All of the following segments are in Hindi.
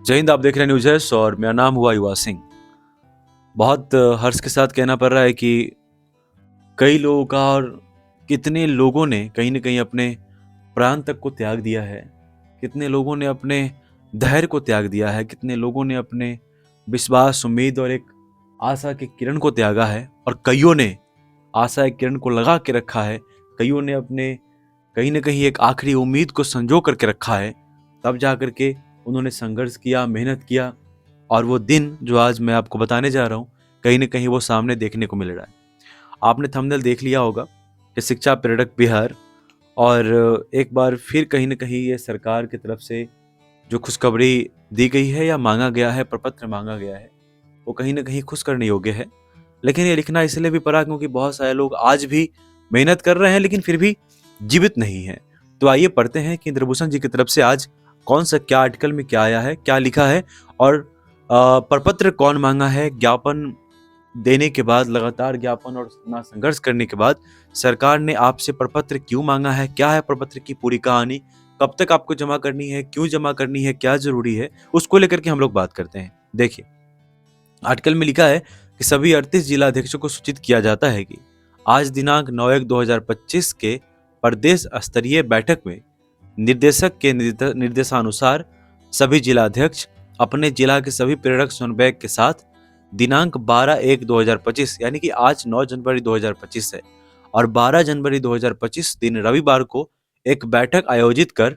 जय हिंद। आप देख रहे हैं न्यूज एस और मेरा नाम हुआ युवा सिंह। बहुत हर्ष के साथ कहना पड़ रहा है कि कई लोगों का और कितने लोगों ने कहीं ना कहीं अपने प्राण तक को त्याग दिया है। कितने लोगों ने अपने धैर्य को त्याग दिया है। कितने लोगों ने अपने विश्वास, उम्मीद और एक आशा की किरण को त्यागा है। और कईयों ने आशा एक किरण को लगा के रखा है। कईयों ने अपने कहीं ना कहीं एक आखिरी उम्मीद को संजो करके रखा है। तब जा करके उन्होंने संघर्ष किया, मेहनत किया और वो दिन जो आज मैं आपको बताने जा रहा हूँ, कहीं ना कहीं वो सामने देखने को मिल रहा है। आपने थंबनेल देख लिया होगा कि शिक्षा प्रेरक बिहार, और एक बार फिर कहीं ना कहीं ये सरकार की तरफ से जो खुशखबरी दी गई है या मांगा गया है, प्रपत्र मांगा गया है, वो कहीं ना कहीं खुश करने योग्य है। लेकिन ये लिखना इसलिए भी पड़ा क्योंकि बहुत सारे लोग आज भी मेहनत कर रहे हैं लेकिन फिर भी जीवित नहीं है। तो आइए पढ़ते हैं कि इंद्रभूषण जी की तरफ से आज कौन सा क्या आर्टिकल में क्या आया है, क्या लिखा है और प्रपत्र कौन मांगा है। ज्ञापन देने के बाद, लगातार ज्ञापन और इतना संघर्ष करने के बाद सरकार ने आपसे प्रपत्र क्यों मांगा है, क्या है प्रपत्र की पूरी कहानी, कब तक आपको जमा करनी है, क्यों जमा करनी है, क्या जरूरी है, उसको लेकर के हम लोग बात करते हैं। देखिए, आर्टिकल में लिखा है कि सभी 38 जिलाध्यक्षों को सूचित किया जाता है कि आज दिनांक 9/1/2025 के प्रदेश स्तरीय बैठक में निर्देशक के निर्देशानुसार सभी जिलाध्यक्ष अपने जिला के सभी प्रेरक समन्वयक के साथ दिनांक 12/1/2025 यानी कि आज 9 जनवरी 2025 है और 12 जनवरी 2025 दिन रविवार को एक बैठक आयोजित कर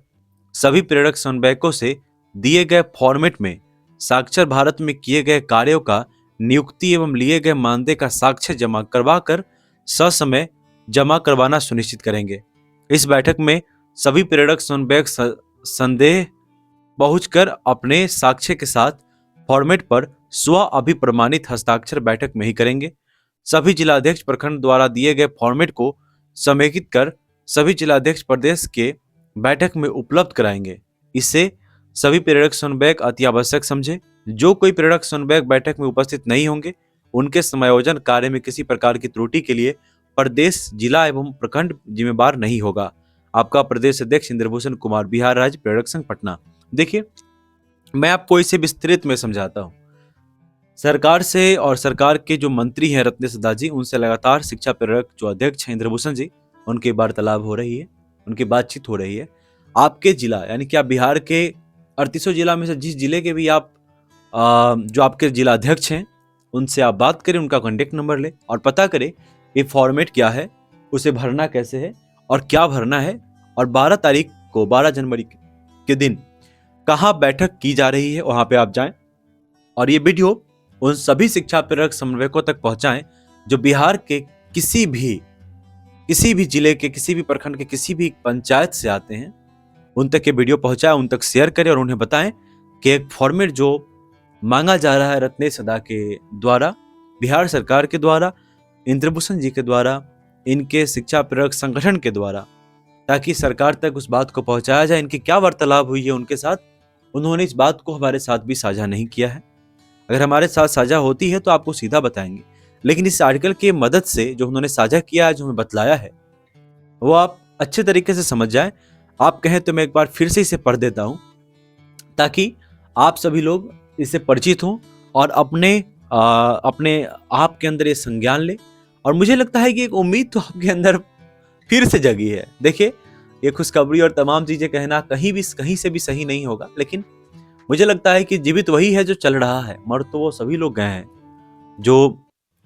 सभी प्रेरक समन्वयकों से दिए गए फॉर्मेट में साक्षर भारत में किए गए कार्यों का नियुक्ति एवं लिए गए मानदेय का साक्ष्य जमा करवाकर ससमय जमा करवाना सुनिश्चित करेंगे। इस बैठक में सभी प्रेरक समन्वयक संदेह पहुंचकर अपने साक्ष्य के साथ फॉर्मेट पर स्व अभिप्रमाणित हस्ताक्षर बैठक में ही करेंगे। सभी जिलाध्यक्ष प्रखंड द्वारा दिए गए फॉर्मेट को समेकित कर सभी जिलाध्यक्ष प्रदेश के बैठक में उपलब्ध कराएंगे। इससे सभी प्रेरक समन्वयक अति आवश्यक समझे। जो कोई प्रेरक समन्वयक बैठक में उपस्थित नहीं होंगे, उनके समायोजन कार्य में किसी प्रकार की त्रुटि के लिए प्रदेश, जिला एवं प्रखंड जिम्मेदार नहीं होगा। आपका प्रदेश अध्यक्ष इंद्रभूषण कुमार, बिहार राज्य प्रेरक संघ, पटना। देखिए, मैं आपको इसे विस्तृत में समझाता हूँ। सरकार से और सरकार के जो मंत्री हैं रत्नेश दास जी, उनसे लगातार शिक्षा प्रेरक जो अध्यक्ष हैं इंद्रभूषण जी, उनकी वार्तालाप हो रही है, उनकी बातचीत हो रही है। आपके जिला यानी कि आप बिहार के 38 जिला में से जिस जिले के भी आप जो आपके जिला अध्यक्ष हैं, उनसे आप बात करें, उनका कॉन्टेक्ट नंबर ले और पता करें ये फॉर्मेट क्या है, उसे भरना कैसे है और क्या भरना है, और 12 तारीख को 12 जनवरी के दिन कहाँ बैठक की जा रही है, वहां पे आप जाएं और ये वीडियो उन सभी शिक्षा प्रेरक समन्वयकों तक पहुंचाएं जो बिहार के किसी भी जिले के, किसी भी प्रखंड के, किसी भी पंचायत से आते हैं। उन तक ये वीडियो पहुंचाएं, उन तक शेयर करें और उन्हें बताएं कि एक फॉर्मेट जो मांगा जा रहा है रत्नेश दा के द्वारा, बिहार सरकार के द्वारा, इंद्रभूषण जी के द्वारा, इनके शिक्षा प्रेरक संगठन के द्वारा, ताकि सरकार तक उस बात को पहुंचाया जाए। इनकी क्या वार्तालाप हुई है उनके साथ, उन्होंने इस बात को हमारे साथ भी साझा नहीं किया है। अगर हमारे साथ साझा होती है तो आपको सीधा बताएंगे, लेकिन इस आर्टिकल की मदद से जो उन्होंने साझा किया है, जो हमें बतलाया है, वो आप अच्छे तरीके से समझ जाएं। आप कहें तो मैं एक बार फिर से इसे पढ़ देता हूं ताकि आप सभी लोग इससे परिचित हों और अपने आप के अंदर ये संज्ञान ले। और मुझे लगता है कि एक उम्मीद तो आपके अंदर फिर से जगी है। देखिए, ये खुशखबरी और तमाम चीजें कहना कहीं से भी सही नहीं होगा, लेकिन मुझे लगता है कि जीवित वही है जो चल रहा है। मर तो वो सभी लोग गए हैं जो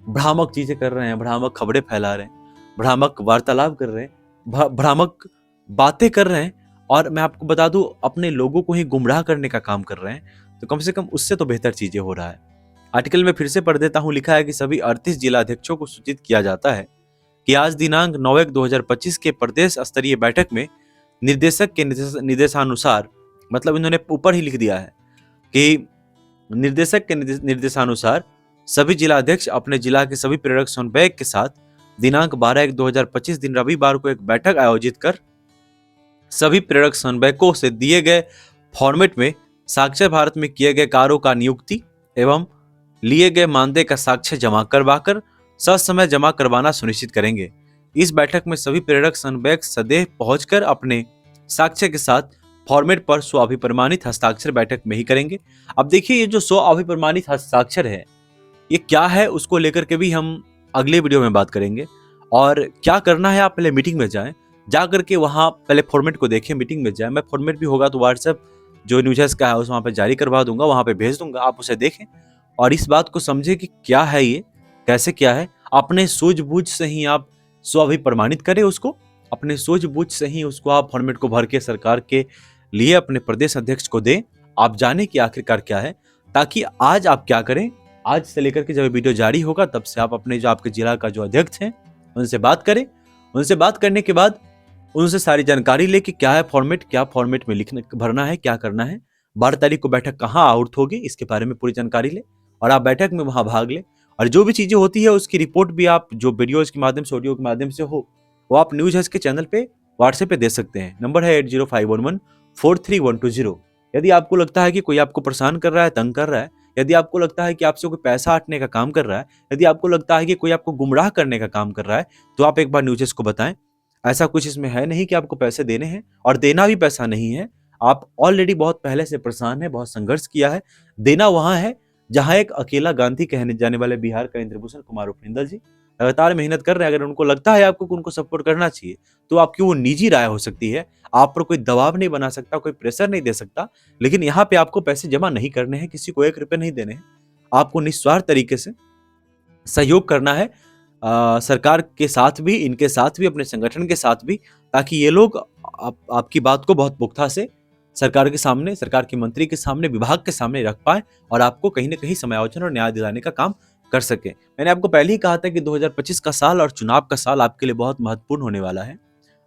भ्रामक चीजें कर रहे हैं, भ्रामक खबरें फैला रहे हैं, भ्रामक वार्तालाप कर रहे हैं, भ्रामक बातें कर रहे हैं, और मैं आपको बता दूं अपने लोगों को ही गुमराह करने का काम कर रहे हैं। तो कम से कम उससे तो बेहतर चीजें हो रहा है। आर्टिकल में फिर से पढ़ देता हूं। लिखा है कि सभी 38 जिलाध्यक्षों को सूचित किया जाता है कि आज दिनांक 9/1/2025 के प्रदेश स्तरीय बैठक में निर्देशक के निर्देशानुसार, मतलब इन्होंने ऊपर ही लिख दिया है कि निर्देशक के निर्देशानुसार सभी जिलाध्यक्ष अपने जिला के सभी प्रेरक समन्वयक के साथ दिनांक 12/1/2025 दिन रविवार को एक बैठक आयोजित कर सभी प्रेरक समन्वयकों से दिए गए फॉर्मेट में साक्षर भारत में किए गए कार्यों का नियुक्ति एवं लिए गए मानदेय का साक्ष्य जमा करवाकर ससमय जमा करवाना सुनिश्चित करेंगे। इस बैठक में सभी प्रेरक समन्वयक सदैव पहुंचकर अपने साक्ष्य के साथ फॉर्मेट पर स्वाभिप्रमाणित हस्ताक्षर बैठक में ही करेंगे। अब देखिए ये जो स्वाभिप्रमाणित हस्ताक्षर है ये क्या है उसको लेकर के भी हम अगले वीडियो में बात करेंगे। और क्या करना है, आप पहले मीटिंग में जाएं, जा करके वहां पहले फॉर्मेट को देखें, मीटिंग में जाएं। मैं फॉर्मेट भी होगा तो व्हाट्सएप जो न्यूज़ का है उस वहां पे जारी करवा दूंगा, वहां पे भेज दूंगा, आप उसे देखें और इस बात को समझें कि क्या है ये, कैसे क्या है। अपने सूझबूझ से ही आप स्वाभिप्रमाणित करें उसको, अपने सूझबूझ से ही उसको आप फॉर्मेट को भर के सरकार के लिए अपने प्रदेश अध्यक्ष को दें। आप जाने कि आखिरकार क्या है, ताकि आज आप क्या करें, आज से लेकर के जब वीडियो जारी होगा तब से आप अपने जो आपके जिला का जो अध्यक्ष हैं उनसे बात करें। उनसे बात करने के बाद उनसे सारी जानकारी ले कि क्या है फॉर्मेट, क्या फॉर्मेट में लिखना भरना है, क्या करना है, 12 तारीख को बैठक कहाँ आउट होगी इसके बारे में पूरी जानकारी ले और आप बैठक में वहां भाग ले। और जो भी चीजें होती है उसकी रिपोर्ट भी आप जो वीडियोज के माध्यम से, ऑडियो के माध्यम से हो, वो आप न्यूज हज के चैनल पे व्हाट्सएप पे दे सकते हैं। नंबर है 8051143120। यदि आपको लगता है कि कोई आपको परेशान कर रहा है, तंग कर रहा है, यदि आपको लगता है कि आपसे कोई पैसा हटने का काम कर रहा है, यदि आपको लगता है कि कोई आपको गुमराह करने का काम कर रहा है, तो आप एक बार न्यूज़ को बताएं। ऐसा कुछ इसमें है नहीं कि आपको पैसे देने हैं, और देना भी पैसा नहीं है। आप ऑलरेडी बहुत पहले से परेशान है, बहुत संघर्ष किया है। देना वहां है जहां एक अकेला गांधी कहने जाने वाले बिहार का इंद्रभूषण कुमार उपनिंदल जी लगातार मेहनत कर रहे हैं। अगर उनको लगता है आपको कि उनको सपोर्ट करना चाहिए, तो आपकी वो निजी राय हो सकती है, आप पर कोई दबाव नहीं बना सकता, कोई प्रेशर नहीं दे सकता। लेकिन यहाँ पे आपको पैसे जमा नहीं करने हैं, किसी को 1 रुपए नहीं देने हैं। आपको निस्वार्थ तरीके से सहयोग करना है, सरकार के साथ भी, इनके साथ भी, अपने संगठन के साथ भी, ताकि ये लोग आपकी बात को बहुत पुख्ता से सरकार के सामने, सरकार के मंत्री के सामने, विभाग के सामने रख पाए और आपको कहीं न कहीं समायोजन और न्याय दिलाने का काम कर सके। मैंने आपको पहले ही कहा था कि 2025 का साल और चुनाव का साल आपके लिए बहुत महत्वपूर्ण होने वाला है।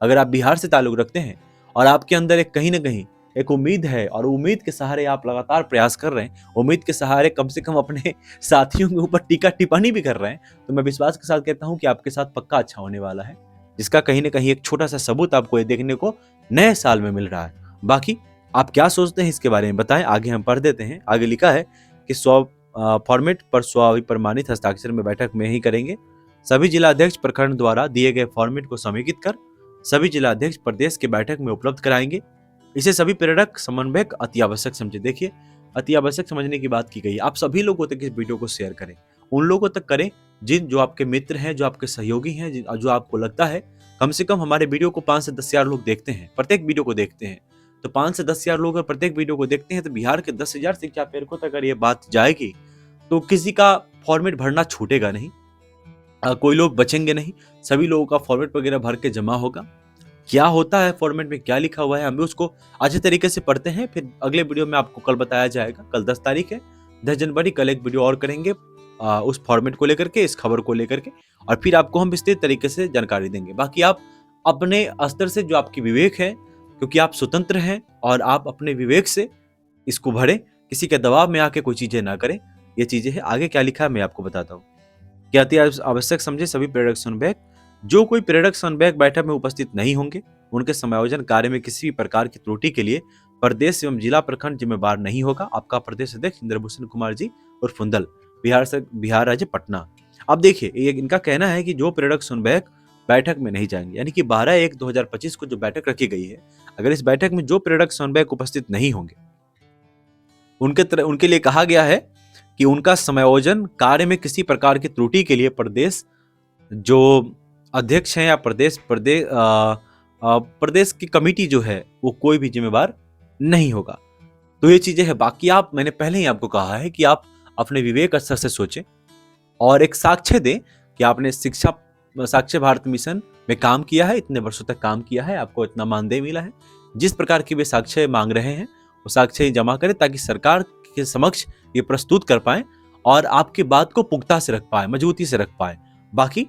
अगर आप बिहार से ताल्लुक रखते हैं और आपके अंदर एक कहीं न कहीं एक उम्मीद है और उम्मीद के सहारे आप लगातार प्रयास कर रहे हैं, उम्मीद के सहारे कम से कम अपने साथियों के ऊपर टीका टिप्पणी भी कर रहे हैं, तो मैं विश्वास के साथ कहता हूं कि आपके साथ पक्का अच्छा होने वाला है, जिसका कहीं न कहीं एक छोटा सा सबूत आपको ये देखने को नए साल में मिल रहा है। बाकी आप क्या सोचते हैं इसके बारे में बताएं, आगे हम पढ़ देते हैं। आगे लिखा है कि फॉर्मेट पर स्वाभिप्रमाणित हस्ताक्षर में बैठक में ही करेंगे। सभी जिला अध्यक्ष प्रखंड द्वारा दिए गए फॉर्मेट को समेकित कर सभी जिला अध्यक्ष प्रदेश के बैठक में उपलब्ध कराएंगे। इसे सभी प्रेरक समन्वयक अति आवश्यक समझे। देखिए, अति आवश्यक समझने की बात की गई है। आप सभी लोगों तक इस वीडियो को शेयर करें, उन लोगों तक करें जो आपके मित्र हैं, जो आपके सहयोगी हैं, जो आपको लगता है कम से कम हमारे वीडियो को 5 से 10 हजार लोग देखते हैं, प्रत्येक वीडियो को देखते हैं। तो 5 से 10 हजार लोग अगर प्रत्येक वीडियो को देखते हैं तो बिहार के 10,000 शिक्षा प्रेरकों तक अगर ये बात जाएगी तो किसी का फॉर्मेट भरना छूटेगा नहीं, कोई लोग बचेंगे नहीं, सभी लोगों का फॉर्मेट वगैरह भर के जमा होगा। क्या होता है फॉर्मेट में, क्या लिखा हुआ है, हम भी उसको अच्छे तरीके से पढ़ते हैं। फिर अगले वीडियो में आपको कल बताया जाएगा। कल 10 तारीख है, 10 जनवरी, कल एक वीडियो और करेंगे उस फॉर्मेट को लेकर के, इस खबर को लेकर के, और फिर आपको हम विस्तृत तरीके से जानकारी देंगे। बाकी आप अपने स्तर से, जो आपकी विवेक है, क्योंकि आप स्वतंत्र हैं, और आप अपने विवेक से इसको भरें, किसी के दबाव में आके कोई चीजें ना करें। ये चीजें हैं। आगे क्या लिखा है मैं आपको बताता हूँ। क्या अति आवश्यक समझे सभी प्रेरक समन्वयक, जो कोई प्रेरक समन्वयक बैठक में उपस्थित नहीं होंगे, उनके समायोजन कार्य में किसी भी प्रकार की त्रुटि के लिए प्रदेश एवं जिला प्रखंड जिम्मेवार नहीं होगा। आपका प्रदेश अध्यक्ष इंद्रभूषण कुमार जी उर्फ फुंदल, बिहार राज्य पटना। अब देखिए, ये इनका कहना है कि जो प्रेरक समन्वयक बैठक में नहीं जाएंगे, यानी कि 12/1/2025 को जो बैठक रखी गई है, अगर इस बैठक में जो प्रेरक समन्वयक उपस्थित नहीं होंगे, उनके लिए कहा गया है कि उनका समायोजन कार्य में किसी प्रकार की त्रुटि के लिए प्रदेश जो अध्यक्ष हैं या प्रदेश की कमेटी जो है वो कोई भी जिम्मेवार नहीं होगा। तो ये चीजें हैं। बाकी आप, मैंने पहले ही आपको कहा है कि आप अपने विवेक स्तर से सोचें और एक साक्ष्य दें कि आपने साक्ष्य भारत मिशन में काम किया है, इतने वर्षों तक काम किया है, आपको इतना मानदेय मिला है। जिस प्रकार की वे साक्ष्य मांग रहे हैं वो साक्ष्य जमा करें, ताकि सरकार के समक्ष ये प्रस्तुत कर पाए और आपकी बात को पुख्ता से रख पाए, मजबूती से रख पाए। बाकी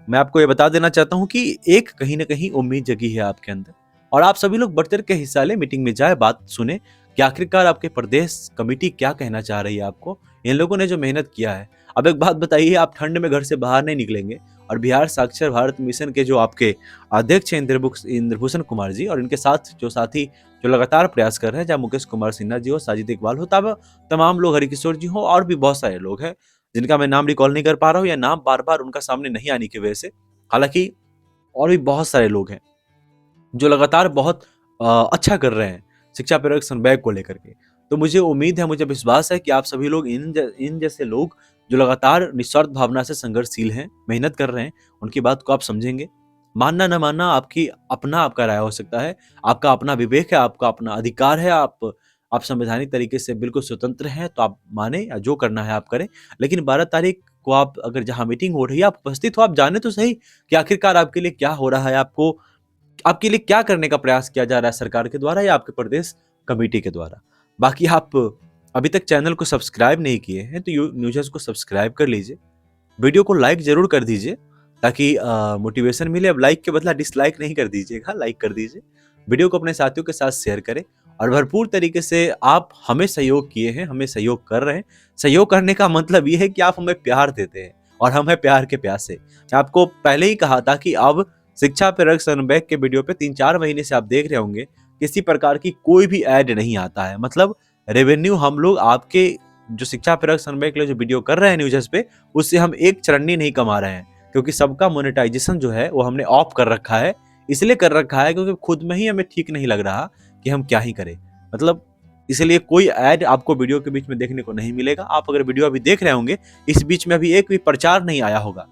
मैं आपको ये बता देना चाहता हूं कि एक कहीं ना कहीं उम्मीद जगी है आपके अंदर, और आप सभी लोग बढ़ चढ़ के हिस्सा लें, मीटिंग में जाए, बात सुने कि आखिरकार आपके प्रदेश कमेटी क्या कहना चाह रही है आपको, इन लोगों ने जो मेहनत किया है। अब एक बात बताइए, आप ठंड में घर से बाहर नहीं निकलेंगे और बिहार साक्षर भारत मिशन के जो आपके अध्यक्ष हैं इंद्रभूषण कुमार जी, और इनके साथ जो साथी जो लगातार प्रयास कर रहे हैं, चाहे मुकेश कुमार सिन्हा जी हो, साजिद इकबाल हो, तमाम लोग, हरिकिशोर जी हो, और भी बहुत सारे लोग हैं जिनका मैं नाम रिकॉल नहीं कर पा रहा हूँ, या नाम बार बार उनका सामने नहीं आने की वजह से। हालांकि और भी बहुत सारे लोग हैं जो लगातार बहुत अच्छा कर रहे हैं, शिक्षा प्रेरक संवर्ग को लेकर के। तो मुझे उम्मीद है, मुझे विश्वास है कि आप सभी लोग इन जैसे लोग जो लगातार निस्वार्थ भावना से संघर्षशील हैं, मेहनत कर रहे हैं, उनकी बात को आप समझेंगे। मानना न मानना आपका राय हो सकता है, आपका अपना विवेक है, आपका अपना अधिकार है, आप संवैधानिक तरीके से बिल्कुल स्वतंत्र हैं, तो आप माने या जो करना है आप करें। लेकिन 12 तारीख को आप अगर जहाँ मीटिंग हो रही है आप उपस्थित हो, आप जाने तो सही कि आखिरकार आपके लिए क्या हो रहा है, आपके लिए क्या करने का प्रयास किया जा रहा है सरकार के द्वारा या आपके प्रदेश कमेटी के द्वारा। बाकी आप अभी तक चैनल को सब्सक्राइब नहीं किए हैं तो न्यूज़ को सब्सक्राइब कर लीजिए, वीडियो को लाइक जरूर कर दीजिए ताकि मोटिवेशन मिले। अब लाइक के बदला डिसलाइक नहीं कर दीजिएगा, लाइक कर दीजिए। वीडियो को अपने साथियों के साथ शेयर करें और भरपूर तरीके से आप हमें सहयोग किए हैं, हमें सहयोग कर रहे हैं। सहयोग करने का मतलब ये है कि आप हमें प्यार देते हैं और हम हैं प्यार के प्यासे। आपको पहले ही कहा था कि अब शिक्षा प्रेरक संवर्ग के वीडियो पे 3-4 महीने से आप देख रहे होंगे किसी प्रकार की कोई भी ऐड नहीं आता है। मतलब रेवेन्यू हम लोग आपके जो शिक्षा प्रेरक संवर्ग के लिए जो वीडियो कर रहे हैं न्यूज़ पे, उससे हम एक चरन्नी नहीं कमा रहे हैं, क्योंकि सबका मोनेटाइजेशन जो है वो हमने ऑफ कर रखा है। इसलिए कर रखा है क्योंकि खुद में ही हमें ठीक नहीं लग रहा कि हम क्या ही करें। मतलब इसलिए कोई ऐड आपको वीडियो के बीच में देखने को नहीं मिलेगा। आप अगर वीडियो अभी देख रहे होंगे, इस बीच में अभी एक भी प्रचार नहीं आया होगा।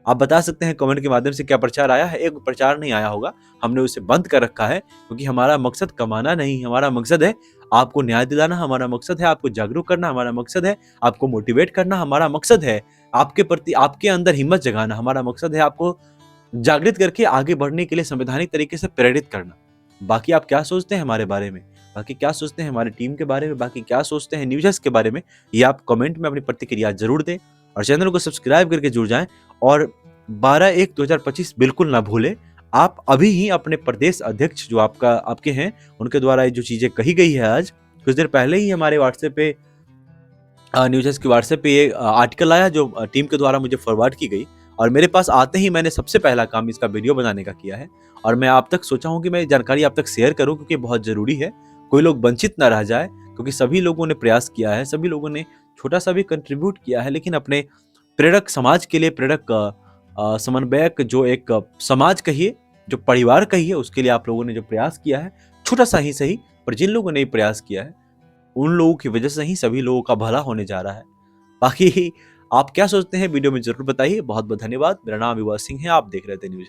आप बता सकते हैं कमेंट के माध्यम से क्या प्रचार आया है? एक प्रचार नहीं आया होगा। हमने उसे बंद कर रखा है क्योंकि हमारा मकसद कमाना नहीं, हमारा मकसद है आपको न्याय दिलाना, हमारा मकसद है आपको जागरूक करना, हमारा मकसद है आपको मोटिवेट करना, हमारा मकसद है आपके प्रति आपके अंदर हिम्मत जगाना, हमारा मकसद है आपको जागृत करके आगे बढ़ने के लिए संवैधानिक तरीके से प्रेरित करना। बाकी आप क्या सोचते हैं हमारे बारे में, बाकी क्या सोचते हैं हमारी टीम के बारे में, बाकी क्या सोचते हैं न्यूज़ के बारे में, ये आप कमेंट में अपनी प्रतिक्रिया जरूर दें और चैनल को सब्सक्राइब करके जुड़ जाएं। और 12/1/2025 बिल्कुल ना भूलें। आप अभी ही अपने प्रदेश अध्यक्ष जो आपके हैं, उनके द्वारा ये जो चीजें कही गई है, आज कुछ देर पहले ही हमारे व्हाट्सएप पे न्यूज़ की व्हाट्सएप पे ये आर्टिकल आया जो टीम के द्वारा मुझे फॉरवर्ड की गई और मेरे पास आते ही मैंने सबसे पहला काम इसका वीडियो बनाने का किया है और मैं आप तक सोचा हूँ कि मैं जानकारी आप तक शेयर करूँ क्योंकि बहुत ज़रूरी है, कोई लोग वंचित ना रह जाए, क्योंकि सभी लोगों ने प्रयास किया है, सभी लोगों ने छोटा सा भी कंट्रीब्यूट किया है, लेकिन अपने प्रेरक समाज के लिए, प्रेरक समन्वयक जो एक समाज कहिए, जो परिवार कहिए, उसके लिए आप लोगों ने जो प्रयास किया है, छोटा सा ही सही, पर जिन लोगों ने प्रयास किया है उन लोगों की वजह से ही सभी लोगों का भला होने जा रहा है। बाकी आप क्या सोचते हैं वीडियो में जरूर बताइए। बहुत बहुत धन्यवाद। मेरा नाम युवा सिंह है, आप देख रहे थे न्यूज़।